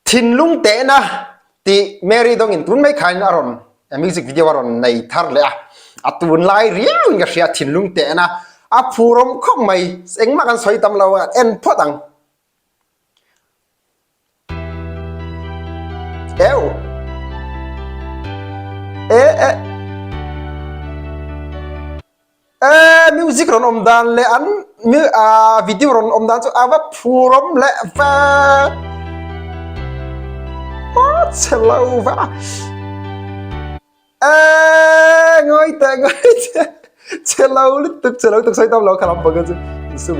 ทินลุงเตะนะตีเมรี่ดงอินตุนไม่ขายอารอนมิวสิกวิดีโออารอนในทาร์เลยอะตุนไลเรียวกับเสียทินลุงเตะนะอะผู้รมข้องไม่เอ็งมากันสวยตำเราเอ็นพอดังเอวเอะมิวสิกรอนอมดานเลยอันวิดีโอรอนอมดานจะว่าผู้รมเละฟ้าเชลล์ว่าง่อยแต่ง่อยเชลล์ลึกตึกใส่ตามเราขลับบังกันสู้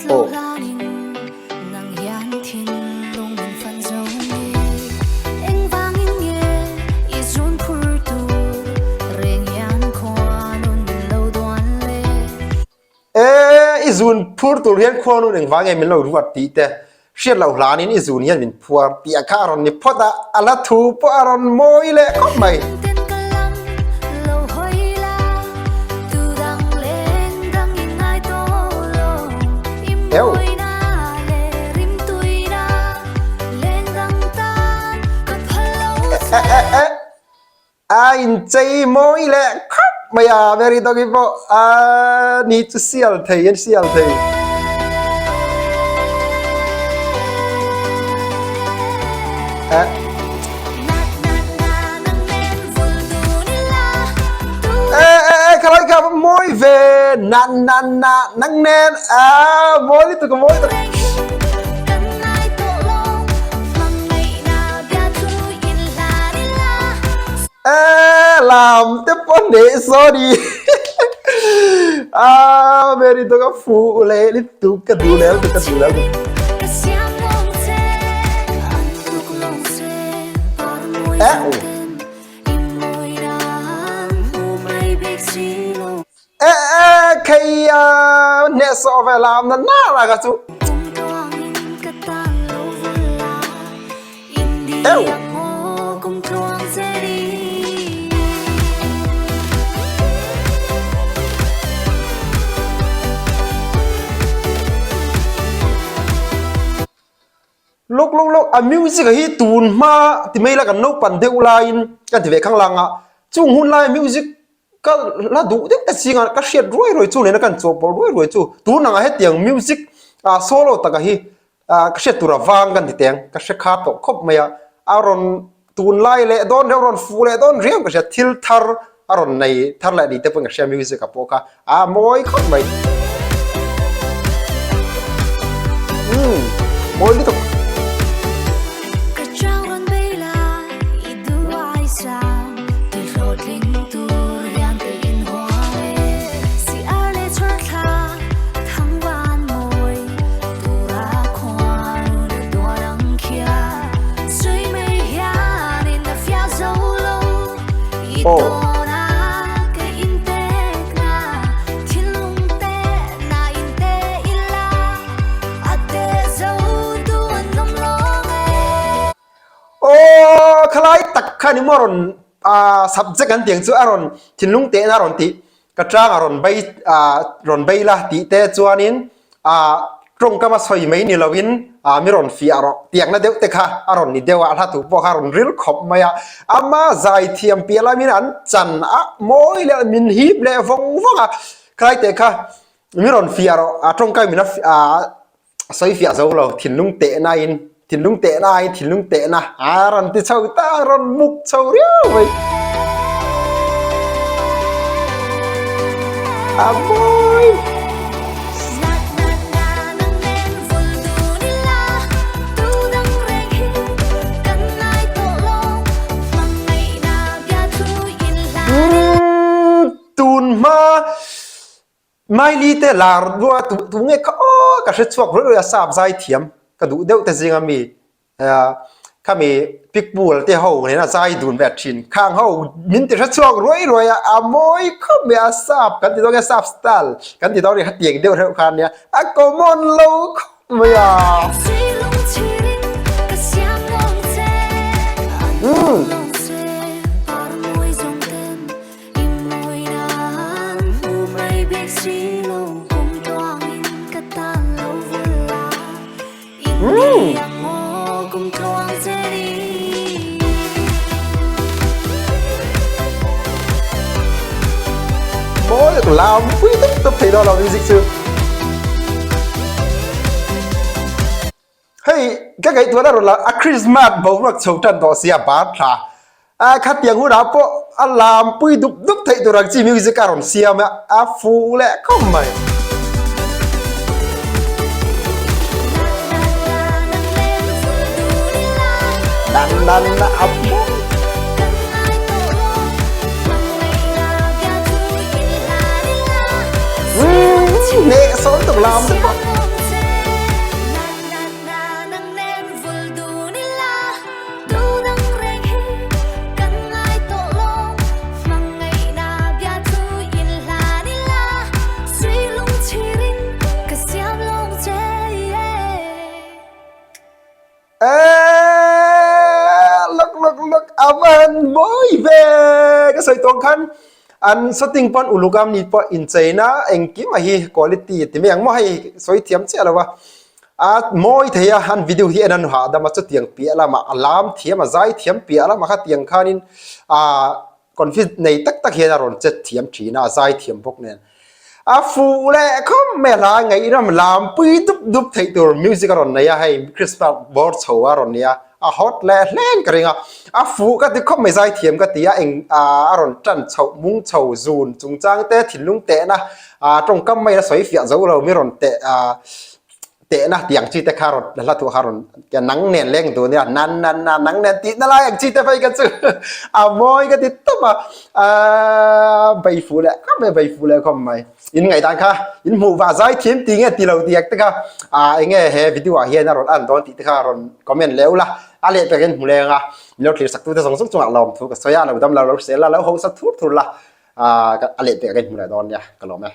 โอ้อีจูนพูดตัวเรียนคนนึงว่าไงมันเรารู้ว่าตีแต่เชื่อเราหลานี่อีจูนเนี่ยเป็นพัวตีอาการอนนี่พอดอัลทูพออารอนโมยเลยก็ไม่เอวอินใจโมยเลยครับไม่เมริโตกิโปนี่จะเสียลเทียนเสียลเทียใครกับโมยเวนันนังเนนโมยนี่ตัวก็โมยตัวลามเต็มปนเดสอดีเมริโตก็ฟูเลยลิตุกระดูแล้วใครเนี่ยสอบเวลามันน่ารักสุดลูกมิวสิกที่ตูนมาที่ไม่ละกันนกปันเดวไลน์กันที่เวข้างหลังจุงหุ่นไลน์มิวสิกก็ละดูเด็กแต่สิ่งก็เชียดรวยจู่เนี่ยนะกันจบรวยจู่ตูนให้เตียงมิวสิกโซโล่ตะกี้ก็เชียดตัวฟังกันที่เตียงก็เชียดขาดตกคบไม่อารอนตูนไลน์เลยโดนอารอนฟูเลยโดนเรียมก็เชียดทิลทาร์อารอนในทาร์เลยดีแต่เพิ่งก็เชียดมิวสิกกับโปกมวยคบไม่มวยนี่ตัวโอ้คล้ายตักขันมรอนsubject กันเตียงจู่อารอนทิ้งลุงเตะอารอนตีกระจางอารอนใบรอนใบละตีเตะจวนนินตรงกับมาสอยไม่นี่เราวินมีรอนฟีอารอนเตียงนั่นเดียวแต่ค่ะอารอนนี่เดียวถ้าถูกบอกอารอนริลขบมามาใจเทียมเปียละมินอันจันโมยเลยมินฮีบเลยฟงใครแต่ค่ะมีรอนฟีอารอนตรงกับมินสอยฟีอาร์เราทิ้งลุงเตะนายทิ้งลุงเตะนะอารอนที่เช่าตารอนมุกเช่าเรียวไปโมยตูนมาไม่ลีเตลาร์ดัวตูเงี้ยก็เชื่อชวกเรื่องสาบใจเทียมก็ดูเดี๋ยวแต่จริงมีข้ามีพิกบูลที่เขาเนี่ยนะใจดูนแบบชินข้างเขามินติเชื่อชวกรวยมวยเขาไม่อาสาบกันที่ต้องสาบสไตล์กันที่ต้องเรียกเตียงเดียวเท่ากันเนี่ยโกมอนโลกไม่ Mỗi làm quý tập thấy đó là music sư hey cái tuổi đó là a Christmas bầu được sầu trần đó xia bát ra khát tiếng hú đá po làm quý đúc thấy tôi rằng chỉ music cả rồi xia mà phu lẽ không mày đàn nè sống tục làm được không look aman boy về cái sợi tông khăn anh setting pon ulugam ni po in China anh kim mà hi quality thì mình mua hay soi thiam che là moi thấy han video hi anh ha da mà chút tiếng pia là mà alarm thiam mà giải thiam pia là mà khát tiếng khanin confit này tắc hiện rồi chết thiam chỉ na giải thiam bốc nên phụ lệ không mẹ là ngày đó mà làm quý đúc thấy từ music rồi này hay Christmas board show rồi này hot lên cái này phụ cái thì không mấy giải thiểm cái tí anh rồi trần chậu mung chậu dùn chúng trang tê thìn lung tệ na trong cam mây là xoáy phiền dấu rồi mới rồi tệ na tiếng chi tê rồi là thu rồi cái nắng nền lên tụi này nắng nền tí nó lại anh chi tê phải cái chứ mỗi cái tí tốt mà bảy phụ lệ không mày in ngày tan kha in mu và giải thiểm tí nghe tí lâu tí tất cả anh nghe he video hiện rồi anh đón tí tất cả rồi comment léo là lệ về cái mù leng nếu khi sắc tu thì sống sống chung lòng thu cái xoay là đâm là sẽ là lâu hậu sắc thuốc thôi là lệ về cái mù này đón nha cái lòng này